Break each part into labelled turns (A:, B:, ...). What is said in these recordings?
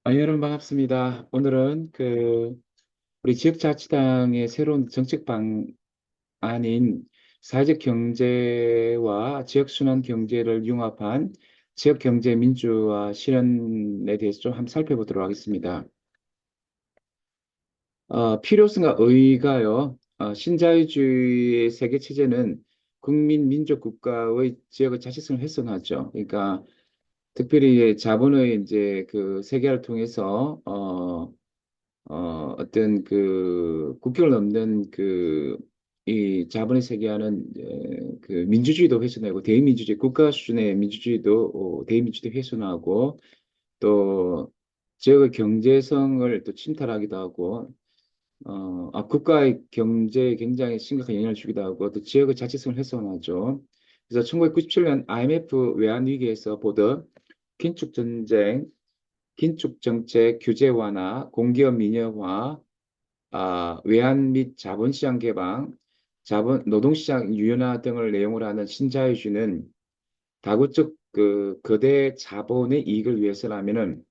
A: 여러분 반갑습니다. 오늘은 우리 지역자치당의 새로운 정책 방안인 사회적 경제와 지역순환 경제를 융합한 지역 경제 민주화 실현에 대해서 좀 한번 살펴보도록 하겠습니다. 필요성과 의의가요. 신자유주의의 세계 체제는 국민 민족 국가의 지역의 자치성을 훼손하죠. 그러니까 특별히 자본의 이제 그 세계화를 통해서 어떤 국경을 넘는 이 자본의 세계화는 그 민주주의도 훼손하고 대의민주주의, 국가 수준의 민주주의도 대의민주주의도 훼손하고 또 지역의 경제성을 또 침탈하기도 하고 국가의 경제에 굉장히 심각한 영향을 주기도 하고 또 지역의 자치성을 훼손하죠. 그래서 1997년 IMF 외환 위기에서 보듯 긴축 전쟁, 긴축 정책 규제 완화, 공기업 민영화, 외환 및 자본시장 개방, 노동시장 유연화 등을 내용으로 하는 신자유주의는 다국적 거대 자본의 이익을 위해서라면은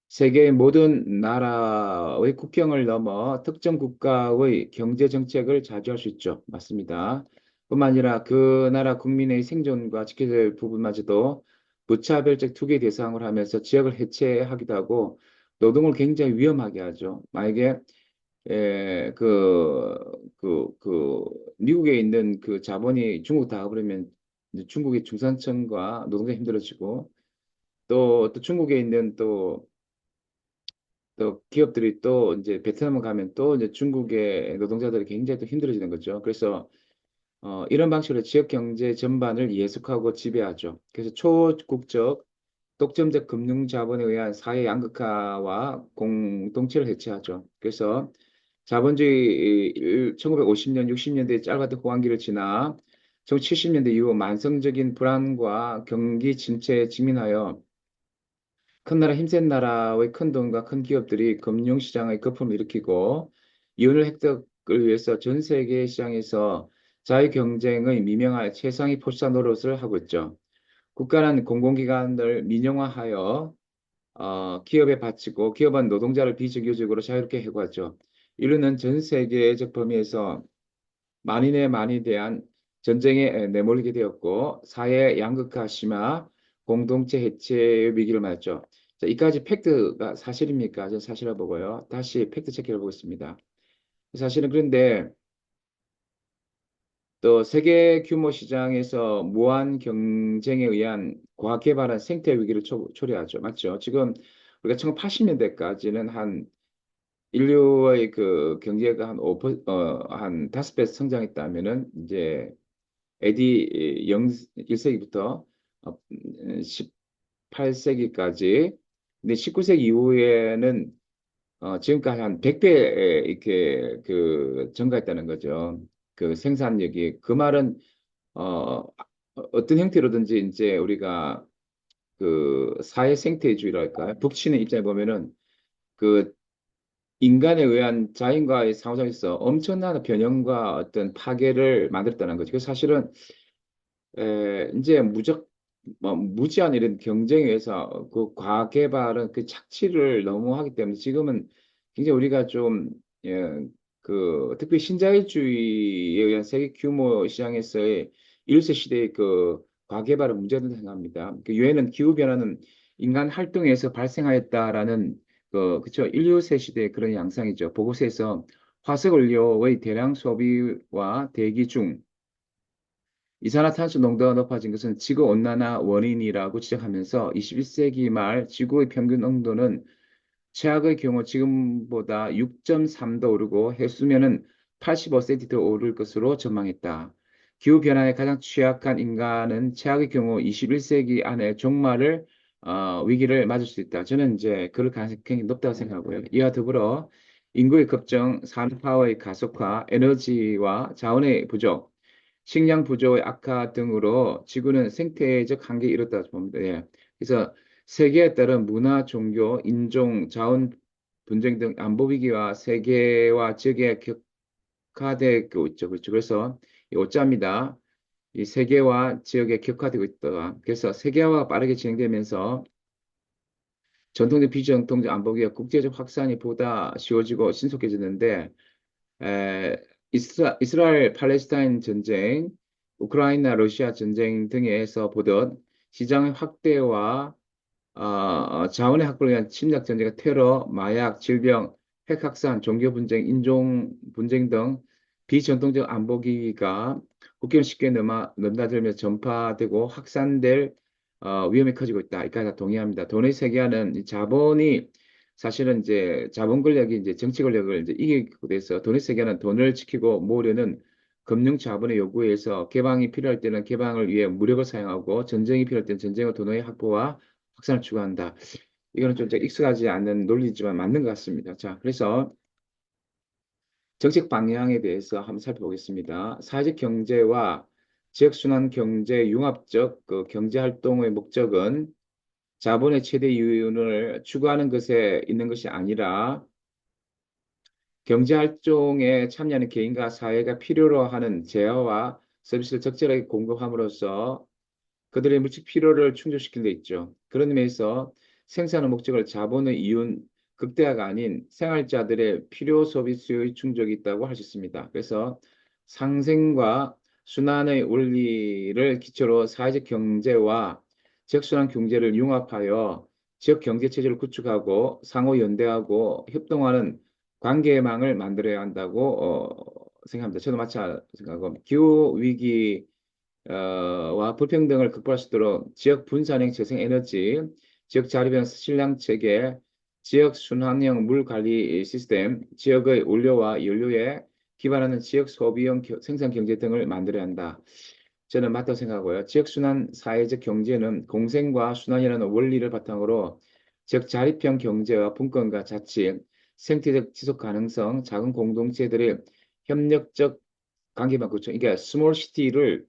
A: 세계의 모든 나라의 국경을 넘어 특정 국가의 경제 정책을 자주할 수 있죠. 맞습니다. 뿐만 아니라 그 나라 국민의 생존과 지켜야 될 부분마저도 무차별적 투기 대상으로 하면서 지역을 해체하기도 하고 노동을 굉장히 위험하게 하죠. 만약에 미국에 있는 그 자본이 중국 다 가버리면 이제 중국의 중산층과 노동자 힘들어지고 또 중국에 있는 또 기업들이 또 이제 베트남을 가면 또 이제 중국의 노동자들이 굉장히 또 힘들어지는 거죠. 그래서 이런 방식으로 지역 경제 전반을 예속하고 지배하죠. 그래서 초국적 독점적 금융 자본에 의한 사회 양극화와 공동체를 해체하죠. 그래서 자본주의 1950년, 60년대 짧았던 호황기를 지나 1970년대 이후 만성적인 불안과 경기 침체에 직면하여 큰 나라, 힘센 나라의 큰 돈과 큰 기업들이 금융시장의 거품을 일으키고 이윤을 획득을 위해서 전 세계 시장에서 자유 경쟁의 미명하에 최상위 포스타 노릇을 하고 있죠. 국가는 공공기관을 민영화하여 기업에 바치고 기업은 노동자를 비정규직으로 자유롭게 해고하죠. 이르는 전 세계적 범위에서 만인의 만에 대한 전쟁에 내몰리게 되었고 사회 양극화 심화, 공동체 해체의 위기를 맞았죠. 자, 이까지 팩트가 사실입니까? 저는 사실이라고 보고요. 다시 팩트 체크해 보겠습니다. 사실은 그런데 또 세계 규모 시장에서 무한 경쟁에 의한 과학 개발한 생태 위기를 초래하죠. 맞죠? 지금 우리가 1980년대까지는 한 인류의 그 경제가 한 5배 성장했다면은 이제 AD 1세기부터 18세기까지 근데 19세기 이후에는 지금까지 한 100배 이렇게 증가했다는 거죠. 그 생산력이 그 말은 어, 어떤 형태로든지 이제 우리가 그 사회 생태주의랄까 북치는 입장에 보면은 그 인간에 의한 자연과의 상호작용에서 엄청난 변형과 어떤 파괴를 만들었다는 거죠. 그 사실은 이제 무지한 이런 경쟁에 의해서 그 과개발은 그 착취를 너무 하기 때문에 지금은 굉장히 우리가 좀, 예, 특히 신자유주의에 의한 세계 규모 시장에서의 1세 시대의 그 과개발은 문제가 된다고 생각합니다. 그 유엔은 기후변화는 인간 활동에서 발생하였다라는 그쵸. 1세 시대의 그런 양상이죠. 보고서에서 화석연료의 대량 소비와 대기 중 이산화탄소 농도가 높아진 것은 지구 온난화 원인이라고 지적하면서 21세기 말 지구의 평균 온도는 최악의 경우 지금보다 6.3도 오르고 해수면은 85cm 더 오를 것으로 전망했다. 기후변화에 가장 취약한 인간은 최악의 경우 21세기 안에 종말을 위기를 맞을 수 있다. 저는 이제 그럴 가능성이 굉장히 높다고 생각하고요. 이와 더불어 인구의 급증, 산업화의 가속화, 에너지와 자원의 부족, 식량 부조의 악화 등으로 지구는 생태적 한계에 이르렀다 봅니다. 예. 그래서 세계에 따른 문화, 종교, 인종, 자원 분쟁 등 안보 위기와 세계와 지역에 격화되고 있죠. 그렇죠. 그래서 이 오자입니다. 이 세계와 지역에 격화되고 있다. 그래서 세계화가 빠르게 진행되면서 전통적 비전통적 안보기가 국제적 확산이 보다 쉬워지고 신속해졌는데 에, 이스라엘 팔레스타인 전쟁, 우크라이나 러시아 전쟁 등에서 보던 시장의 확대와 자원의 확보를 위한 침략 전쟁과 테러, 마약, 질병, 핵 확산, 종교 분쟁, 인종 분쟁 등 비전통적 안보 기기가 국경을 쉽게 넘나들며 전파되고 확산될 위험이 커지고 있다. 이까지 다 동의합니다. 돈의 세계화는 이 자본이 사실은 이제 자본 권력이 이제 정치 권력을 이제 이기게 돼서 돈의 세계화는 돈을 지키고 모으려는 금융 자본의 요구에 의해서 개방이 필요할 때는 개방을 위해 무력을 사용하고 전쟁이 필요할 때는 전쟁과 돈의 확보와 확산을 추구한다. 이거는 좀 익숙하지 않는 논리지만 맞는 것 같습니다. 자, 그래서 정책 방향에 대해서 한번 살펴보겠습니다. 사회적 경제와 지역순환 경제 융합적 그 경제 활동의 목적은 자본의 최대 이윤을 추구하는 것에 있는 것이 아니라 경제 활동에 참여하는 개인과 사회가 필요로 하는 재화와 서비스를 적절하게 공급함으로써 그들의 물질 필요를 충족시키는 데 있죠. 그런 의미에서 생산의 목적을 자본의 이윤 극대화가 아닌 생활자들의 필요 소비 수요의 충족이 있다고 할 수 있습니다. 그래서 상생과 순환의 원리를 기초로 사회적 경제와 지역순환 경제를 융합하여 지역 경제 체제를 구축하고 상호 연대하고 협동하는 관계망을 만들어야 한다고 생각합니다. 저도 마찬가지로 생각하고 기후 위기 와 불평등을 극복할 수 있도록 지역 분산형 재생에너지, 지역 자립형 식량 체계, 지역 순환형 물 관리 시스템, 지역의 원료와 연료에 기반하는 지역 소비형 생산 경제 등을 만들어야 한다. 저는 맞다고 생각하고요. 지역 순환 사회적 경제는 공생과 순환이라는 원리를 바탕으로 지역 자립형 경제와 분권과 자치, 생태적 지속 가능성, 작은 공동체들의 협력적 관계만 구축. 그러니까 스몰 시티를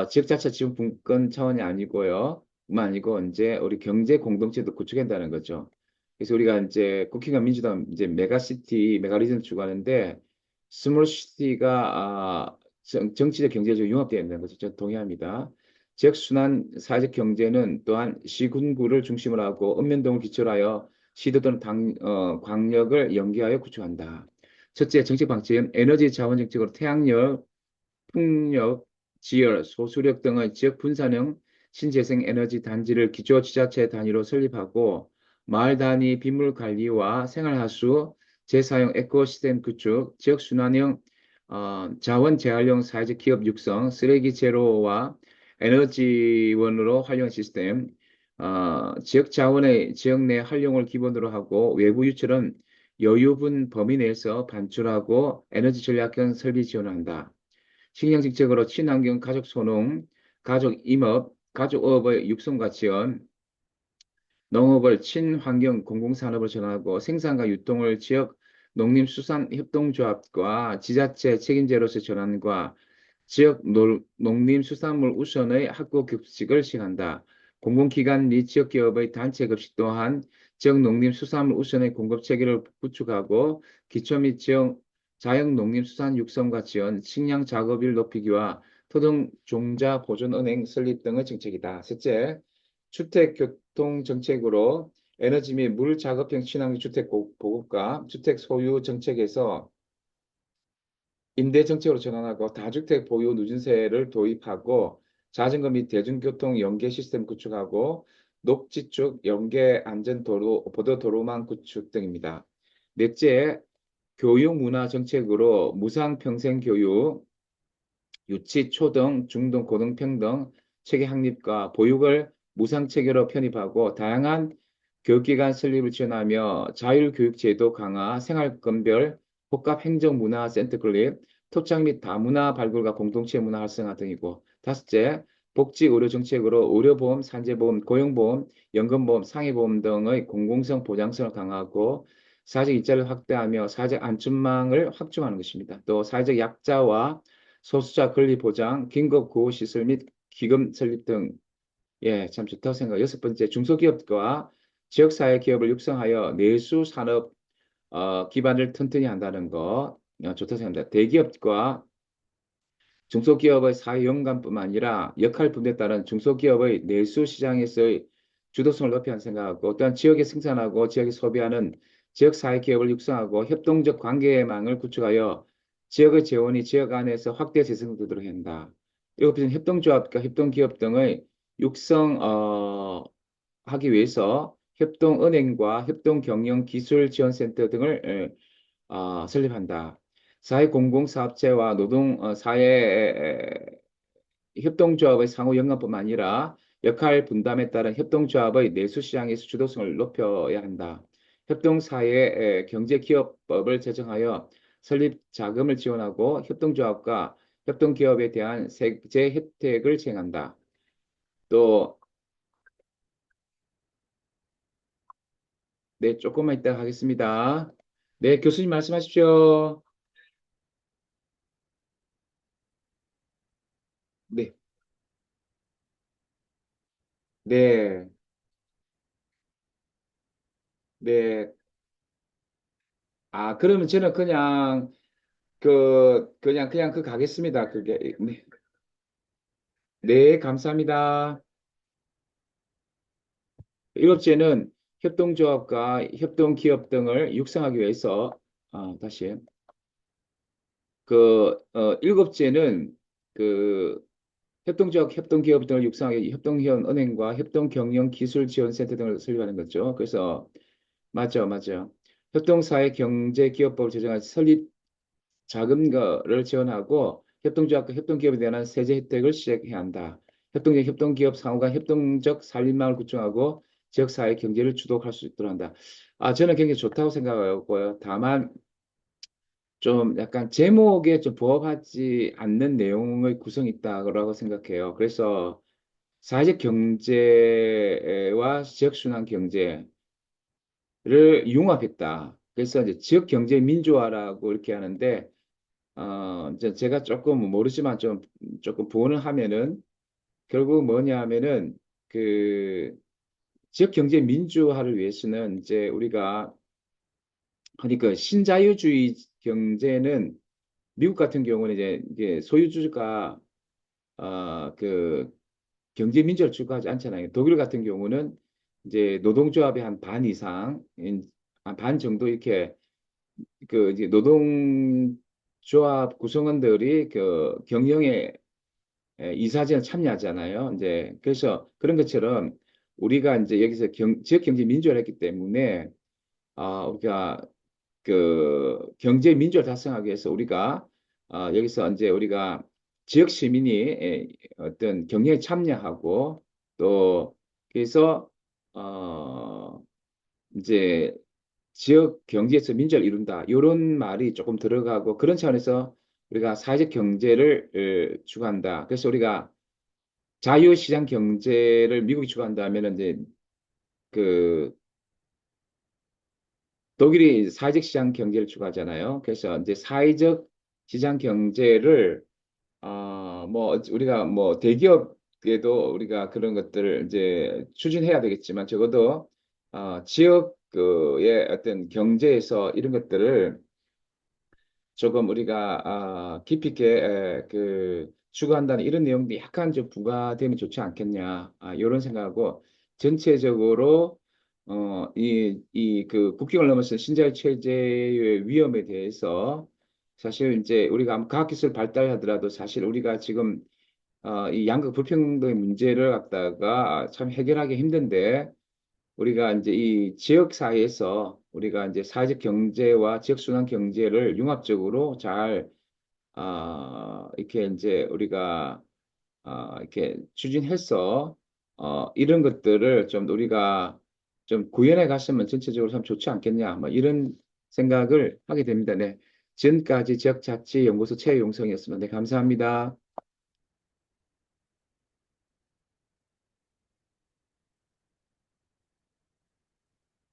A: 지역자치 지원분권 차원이 아니고요. 만 아니고 이제 우리 경제 공동체도 구축한다는 거죠. 그래서 우리가 이제 국회의원 민주당 이제 메가시티, 메가리즘 추구하는데 스몰시티가 정치적 경제적 융합되어 있는 거죠. 저 동의합니다. 지역순환 사회적 경제는 또한 시군구를 중심으로 하고 읍면동을 기초로 하여 시도 또는 광역을 연계하여 구축한다. 첫째, 정책 방침, 에너지 자원 정책으로 태양력, 풍력, 지열, 소수력 등의 지역 분산형 신재생 에너지 단지를 기초 지자체 단위로 설립하고 마을 단위 빗물 관리와 생활하수 재사용 에코시스템 구축, 지역 순환형 자원 재활용 사회적 기업 육성, 쓰레기 제로와 에너지원으로 활용 시스템, 지역 자원의 지역 내 활용을 기본으로 하고 외부 유출은 여유분 범위 내에서 반출하고 에너지 전략형 설비 지원한다. 식량정책으로 친환경 가족 소농, 가족 임업, 가족업의 육성과 지원, 농업을 친환경 공공산업을 전환하고 생산과 유통을 지역 농림수산협동조합과 지자체 책임제로서 전환과 지역 농림수산물 우선의 학교 급식을 시행한다. 공공기관 및 지역기업의 단체 급식 또한 지역 농림수산물 우선의 공급 체계를 구축하고 기초 및 지역 자연농림수산 육성과 지원, 식량 작업일 높이기와 토종 종자 보존은행 설립 등의 정책이다. 셋째, 주택교통 정책으로 에너지 및 물 작업형 친환경 주택 보급과 주택 소유 정책에서 임대 정책으로 전환하고 다주택 보유 누진세를 도입하고 자전거 및 대중교통 연계 시스템 구축하고 녹지축 연계 안전도로 보도도로망 구축 등입니다. 넷째, 교육 문화 정책으로 무상 평생 교육, 유치, 초등, 중등, 고등 평등 체계 확립과 보육을 무상 체계로 편입하고 다양한 교육기관 설립을 지원하며 자율교육제도 강화, 생활권별 복합행정문화센터 건립, 토착 및 다문화 발굴과 공동체 문화 활성화 등이고 다섯째, 복지 의료 정책으로 의료보험, 산재보험, 고용보험, 연금보험, 상해보험 등의 공공성 보장성을 강화하고 사회적 일자리를 확대하며 사회적 안전망을 확충하는 것입니다. 또 사회적 약자와 소수자 권리 보장, 긴급 구호 시설 및 기금 설립 등, 예, 참 좋다고 생각해요. 여섯 번째, 중소기업과 지역사회 기업을 육성하여 내수 산업 기반을 튼튼히 한다는 거, 좋다고 생각합니다. 대기업과 중소기업의 사회 연관뿐만 아니라 역할 분배에 따른 중소기업의 내수 시장에서의 주도성을 높여야 한다고 생각하고 또한 지역에 생산하고 지역에 소비하는 지역 사회 기업을 육성하고 협동적 관계망을 구축하여 지역의 재원이 지역 안에서 확대 재생되도록 한다. 이것 협동조합과 협동기업 등의 육성 하기 위해서 협동은행과 협동경영기술지원센터 등을 설립한다. 사회공공사업체와 노동 사회 협동조합의 상호 연관뿐만 아니라 역할 분담에 따른 협동조합의 내수시장에서 주도성을 높여야 한다. 협동사회 경제기업법을 제정하여 설립 자금을 지원하고 협동조합과 협동기업에 대한 세제 혜택을 제공한다. 또, 네, 조금만 이따 하겠습니다. 네, 교수님 말씀하십시오. 네, 네, 네. 아, 그러면 저는 그냥 그 가겠습니다. 그게. 네, 네, 감사합니다. 일곱째는 협동조합과 협동기업 등을 육성하기 위해서, 다시, 일곱째는 그 협동조합, 협동기업 등을 육성하기 위해 협동현은행과 협동경영기술지원센터 등을 설립하는 거죠. 그래서, 맞죠, 맞죠. 협동사회 경제기업법을 제정한 설립 자금을 지원하고 협동조합과 협동기업에 대한 세제 혜택을 시작해야 한다. 협동기업 상호간 협동적 산림망을 구축하고 지역사회 경제를 주도할 수 있도록 한다. 저는 굉장히 좋다고 생각하고요. 다만 좀 약간 제목에 좀 부합하지 않는 내용의 구성이 있다고 생각해요. 그래서 사회적 경제와 지역순환 경제를 융합했다. 그래서 이제 지역 경제 민주화라고 이렇게 하는데 이제 제가 조금 모르지만 조금 부언을 하면은 결국 뭐냐 하면은 그 지역 경제 민주화를 위해서는 이제 우리가 그러니까 신자유주의 경제는 미국 같은 경우는 이제 이게 소유주가 그 경제 민주화를 추구하지 않잖아요. 독일 같은 경우는 이제 노동조합의 한 반 이상, 한 반 정도 이렇게 그 이제 노동조합 구성원들이 그 경영에 이사진에 참여하잖아요. 이제 그래서 그런 것처럼 우리가 이제 여기서 지역 경제 민주화를 했기 때문에 우리가 그 경제 민주화를 달성하기 위해서 우리가 여기서 이제 우리가 지역 시민이 어떤 경영에 참여하고 또 그래서 어 이제 지역 경제에서 민주화를 이룬다. 이런 말이 조금 들어가고 그런 차원에서 우리가 사회적 경제를 추구한다. 그래서 우리가 자유시장 경제를 미국이 추구한다면 이제 그 독일이 사회적 시장 경제를 추구하잖아요. 그래서 이제 사회적 시장 경제를 뭐 우리가 뭐 대기업에도 우리가 그런 것들을 이제 추진해야 되겠지만 적어도 지역 그의 어떤 경제에서 이런 것들을 조금 우리가 깊이 있게 추구한다는 이런 내용도 약간 좀 부과되면 좋지 않겠냐 이런 생각하고 전체적으로 이 국경을 넘어서 신자유 체제의 위험에 대해서 사실 이제 우리가 과학기술 발달하더라도 사실 우리가 지금 이 양극 불평등의 문제를 갖다가 참 해결하기 힘든데 우리가 이제 이 지역 사회에서 우리가 이제 사회적 경제와 지역 순환 경제를 융합적으로 잘 이렇게 이제 우리가 이렇게 추진해서 이런 것들을 좀 우리가 좀 구현해 갔으면 전체적으로 참 좋지 않겠냐 뭐 이런 생각을 하게 됩니다. 네. 지금까지 지역자치연구소 최용성이었습니다. 네, 감사합니다.